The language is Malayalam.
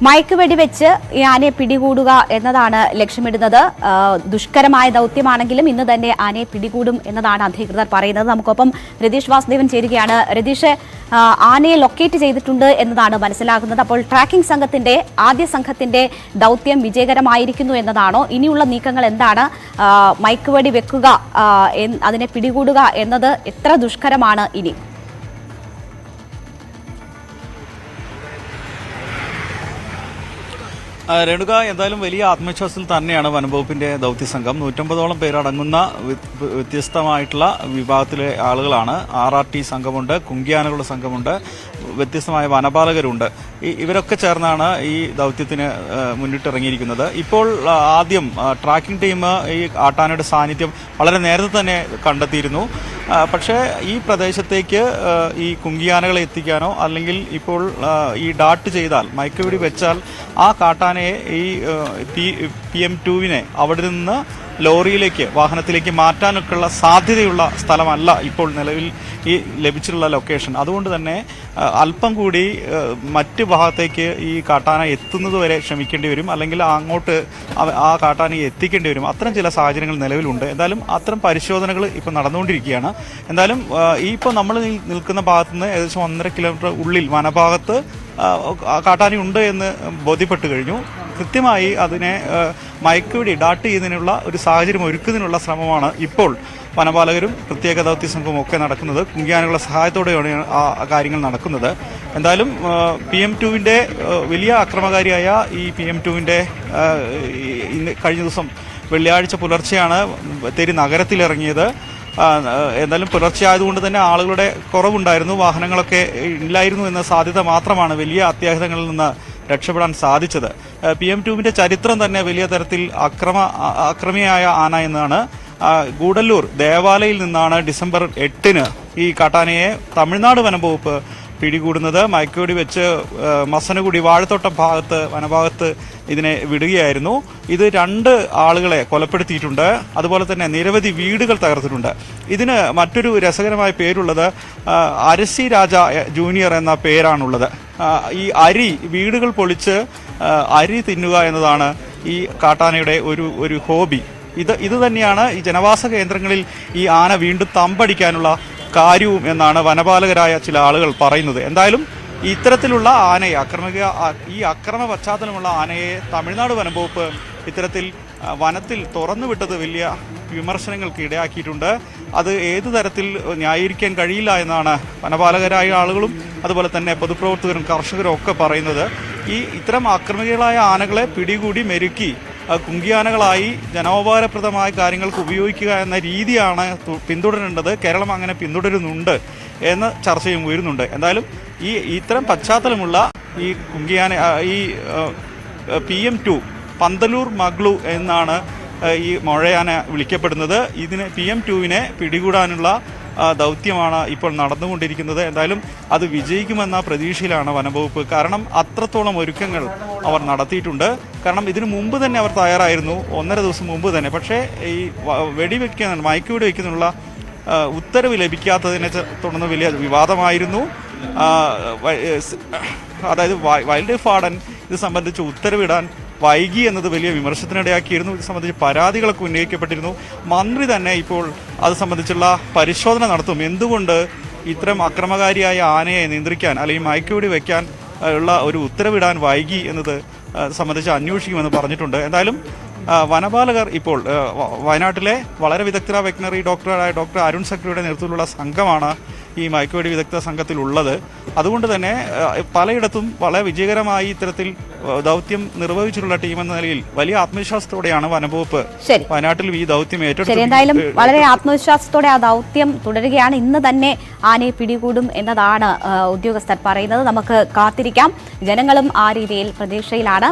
മയക്കുവെടി വെച്ച് ഈ ആനയെ പിടികൂടുക എന്നതാണ് ലക്ഷ്യമിടുന്നത്. ദുഷ്കരമായ ദൗത്യമാണെങ്കിലും ഇന്ന് തന്നെ ആനയെ പിടികൂടും എന്നതാണ് അധികൃതർ പറയുന്നത്. നമുക്കൊപ്പം രതീഷ് വാസുദേവൻ ചേരുകയാണ്. രതീഷ്, ആനയെ ലൊക്കേറ്റ് ചെയ്തിട്ടുണ്ട് എന്നതാണ് മനസ്സിലാക്കുന്നത്. അപ്പോൾ ട്രാക്കിംഗ് സംഘത്തിന്റെ ആദ്യ സംഘത്തിന്റെ ദൗത്യം വിജയകരമായിരിക്കുന്നു എന്നതാണോ? ഇനിയുള്ള നീക്കങ്ങൾ എന്താണ്? മയക്കുവെടി വെക്കുക, അതിനെ പിടികൂടുക എന്നത് എത്ര ദുഷ്കരമാണ് ഇനി? രേണുക, എന്തായാലും വലിയ ആത്മവിശ്വാസത്തിൽ തന്നെയാണ് വനംവകുപ്പിന്റെ ദൗത്യസംഘം. 150ഓളം പേരടങ്ങുന്ന വ്യത്യസ്തമായിട്ടുള്ള വിഭാഗത്തിലെ ആളുകളാണ്. RRT സംഘമുണ്ട്, കുങ്കിയാനകളുടെ സംഘമുണ്ട്, വ്യത്യസ്തമായ വനപാലകരുണ്ട്. ഇവരൊക്കെ ചേർന്നാണ് ഈ ദൗത്യത്തിന് മുന്നിട്ടിറങ്ങിയിരിക്കുന്നത്. ഇപ്പോൾ ആദ്യം ട്രാക്കിംഗ് ടീം ഈ ആട്ടാനയുടെ സാന്നിധ്യം വളരെ നേരത്തെ തന്നെ കണ്ടെത്തിയിരുന്നു. പക്ഷേ ഈ പ്രദേശത്തേക്ക് ഈ കുങ്കിയാനകളെ എത്തിക്കാനോ അല്ലെങ്കിൽ ഇപ്പോൾ ഈ ഡാട്ട് ചെയ്താൽ, മയക്കുവെടി വെച്ചാൽ ആ കാട്ടാനയെ ഈ PM2വിനെ അവിടെ നിന്ന് ലോറിയിലേക്ക്, വാഹനത്തിലേക്ക് മാറ്റാനൊക്കെയുള്ള സാധ്യതയുള്ള സ്ഥലമല്ല ഇപ്പോൾ നിലവിൽ ഈ ലഭിച്ചിട്ടുള്ള ലൊക്കേഷൻ. അതുകൊണ്ട് തന്നെ അല്പം കൂടി മറ്റ് ഭാഗത്തേക്ക് ഈ കാട്ടാന എത്തുന്നത് വരെ ശ്രമിക്കേണ്ടി വരും, അല്ലെങ്കിൽ അങ്ങോട്ട് ആ കാട്ടാനയെ എത്തിക്കേണ്ടി വരും. അത്തരം ചില സാഹചര്യങ്ങൾ നിലവിലുണ്ട്. എന്തായാലും അത്തരം പരിശോധനകൾ ഇപ്പോൾ നടന്നുകൊണ്ടിരിക്കുകയാണ്. എന്തായാലും ഈ ഇപ്പോൾ നമ്മൾ നിൽക്കുന്ന ഭാഗത്തു നിന്ന് ഏകദേശം 1.5 കിലോമീറ്റർ ഉള്ളിൽ വനഭാഗത്ത് കാട്ടാനയുണ്ട് എന്ന് ബോധ്യപ്പെട്ടു കഴിഞ്ഞു. കൃത്യമായി അതിനെ മയക്കുവെടി ഡാട്ട് ചെയ്യുന്നതിനുള്ള ഒരു സാഹചര്യം ഒരുക്കുന്നതിനുള്ള ശ്രമമാണ് ഇപ്പോൾ വനപാലകരും പ്രത്യേക ദൗത്യ സംഘവും ഒക്കെ നടക്കുന്നത്. കുങ്കിയാനകളുടെ സഹായത്തോടെയാണ് ആ കാര്യങ്ങൾ നടക്കുന്നത്. എന്തായാലും PM2വിൻ്റെ വലിയ അക്രമകാരിയായ ഈ PM2വിൻ്റെ കഴിഞ്ഞ ദിവസം വെള്ളിയാഴ്ച പുലർച്ചെയാണ് ബത്തേരി നഗരത്തിലിറങ്ങിയത്. എന്തായാലും പുലർച്ചെ ആയതുകൊണ്ട് തന്നെ ആളുകളുടെ കുറവുണ്ടായിരുന്നു, വാഹനങ്ങളൊക്കെ ഇല്ലായിരുന്നു എന്ന സാധ്യത മാത്രമാണ് വലിയ അത്യാഹിതങ്ങളിൽ നിന്ന് രക്ഷപ്പെടാൻ സാധിച്ചത്. PM2വിൻ്റെ ചരിത്രം തന്നെ വലിയ തരത്തിൽ അക്രമിയായ ആന എന്നാണ്. ഗൂഡല്ലൂർ ദേവാലയിൽ നിന്നാണ് ഡിസംബർ 8-ന് ഈ കാട്ടാനയെ തമിഴ്നാട് വനംവകുപ്പ് പിടികൂടുന്നത്. മയക്കുവെടി വെച്ച് മസനഗുഡി വാഴത്തോട്ടം വനഭാഗത്ത് ഇതിനെ വിടുകയായിരുന്നു. ഇത് 2 ആളുകളെ കൊലപ്പെടുത്തിയിട്ടുണ്ട്. അതുപോലെ തന്നെ നിരവധി വീടുകൾ തകർത്തിട്ടുണ്ട്. ഇതിന് മറ്റൊരു രസകരമായ പേരുള്ളത് അരസി രാജ ജൂനിയർ എന്ന പേരാണുള്ളത്. ഈ വീടുകൾ പൊളിച്ച് അരി തിന്നുക എന്നതാണ് ഈ കാട്ടാനയുടെ ഒരു ഹോബി. ഇത് തന്നെയാണ് ഈ ജനവാസ കേന്ദ്രങ്ങളിൽ ഈ ആന വീണ്ടും തമ്പടിക്കാനുള്ള കാര്യവും എന്നാണ് വനപാലകരായ ചില ആളുകൾ പറയുന്നത്. എന്തായാലും ഇത്തരത്തിലുള്ള ആനയെ ഈ അക്രമ പശ്ചാത്തലമുള്ള ആനയെ തമിഴ്നാട് വനംവകുപ്പ് ഇത്തരത്തിൽ വനത്തിൽ തുറന്നുവിട്ടത് വലിയ വിമർശനങ്ങൾക്ക് ഇടയാക്കിയിട്ടുണ്ട്. അത് ഏതു തരത്തിൽ ന്യായീകരിക്കാൻ കഴിയില്ല എന്നാണ് വനപാലകരായ ആളുകളും അതുപോലെ തന്നെ പൊതുപ്രവർത്തകരും കർഷകരും ഒക്കെ പറയുന്നത്. ഇത്തരം ആക്രമികളായ ആനകളെ പിടികൂടി മെരുക്കി കുങ്കിയാനകളായി ജനോപകാരപ്രദമായ കാര്യങ്ങൾക്ക് ഉപയോഗിക്കുക എന്ന രീതിയാണ് പിന്തുടരേണ്ടത്. കേരളം അങ്ങനെ പിന്തുടരുന്നുണ്ട് എന്ന ചർച്ചയും ഉയരുന്നുണ്ട്. എന്തായാലും ഇത്തരം പശ്ചാത്തലമുള്ള ഈ കുങ്കിയാന, ഈ PM2 പന്തലൂർ മഗ്ലു എന്നാണ് ഈ മൊഴയാന വിളിക്കപ്പെടുന്നത്. PM2വിനെ പിടികൂടാനുള്ള ദൗത്യമാണ് ഇപ്പോൾ നടന്നുകൊണ്ടിരിക്കുന്നത്. എന്തായാലും അത് വിജയിക്കുമെന്ന പ്രതീക്ഷയിലാണ് വനംവകുപ്പ്. കാരണം അത്രത്തോളം ഒരുക്കങ്ങൾ അവർ നടത്തിയിട്ടുണ്ട്. കാരണം ഇതിനു മുമ്പ് തന്നെ അവർ തയ്യാറായിരുന്നു, 1.5 ദിവസം മുമ്പ് തന്നെ. പക്ഷേ ഈ മയക്കുവെടി വയ്ക്കുന്നതിനുള്ള ഉത്തരവ് ലഭിക്കാത്തതിനെ തുടർന്ന് വലിയ വിവാദമായിരുന്നു. അതായത് വൈൽഡ് ലൈഫ് വാർഡൻ ഇത് സംബന്ധിച്ച് ഉത്തരവിടാൻ വൈകി എന്നത് വലിയ വിമർശനത്തിനിടയാക്കിയിരുന്നു. ഇത് സംബന്ധിച്ച് പരാതികളൊക്കെ ഉന്നയിക്കപ്പെട്ടിരുന്നു. മന്ത്രി തന്നെ ഇപ്പോൾ അത് സംബന്ധിച്ചുള്ള പരിശോധന നടത്തും. എന്തുകൊണ്ട് ഇത്തരം അക്രമകാരിയായ ആനയെ നിയന്ത്രിക്കാൻ അല്ലെങ്കിൽ മയക്കുവെടി വയ്ക്കാൻ ഉള്ള ഒരു ഉത്തരവിടാൻ വൈകി എന്നത് സംബന്ധിച്ച് അന്വേഷിക്കുമെന്ന് പറഞ്ഞിട്ടുണ്ട്. എന്തായാലും വനപാലകർ ഇപ്പോൾ വയനാട്ടിലെ വളരെ വിദഗ്ധ വെറ്റിനറി ഡോക്ടറായ ഡോക്ടർ അരുൺ സക്രിയുടെ നേതൃത്വത്തിലുള്ള സംഘമാണ് ഈ മയക്കുവെടി വിദഗ്ധ സംഘത്തിലുള്ളത്. അതുകൊണ്ട് തന്നെ പലയിടത്തും വളരെ വിജയകരമായി ഇത്തരത്തിൽ ദൗത്യം നിർവഹിച്ചിട്ടുള്ള ടീം എന്ന നിലയിൽ വലിയ ആത്മവിശ്വാസത്തോടെയാണ് വനംവകുപ്പ് വയനാട്ടിൽ ഈ ദൗത്യം ഏറ്റെടുത്തത്. എന്തായാലും വളരെ ആത്മവിശ്വാസത്തോടെ ആ ദൗത്യം തുടരുകയാണ്. ഇന്ന് തന്നെ ആനയെ പിടികൂടും എന്നതാണ് ഉദ്യോഗസ്ഥർ പറയുന്നത്. നമുക്ക് കാത്തിരിക്കാം. ജനങ്ങളും ആ രീതിയിൽ പ്രതീക്ഷയിലാണ്.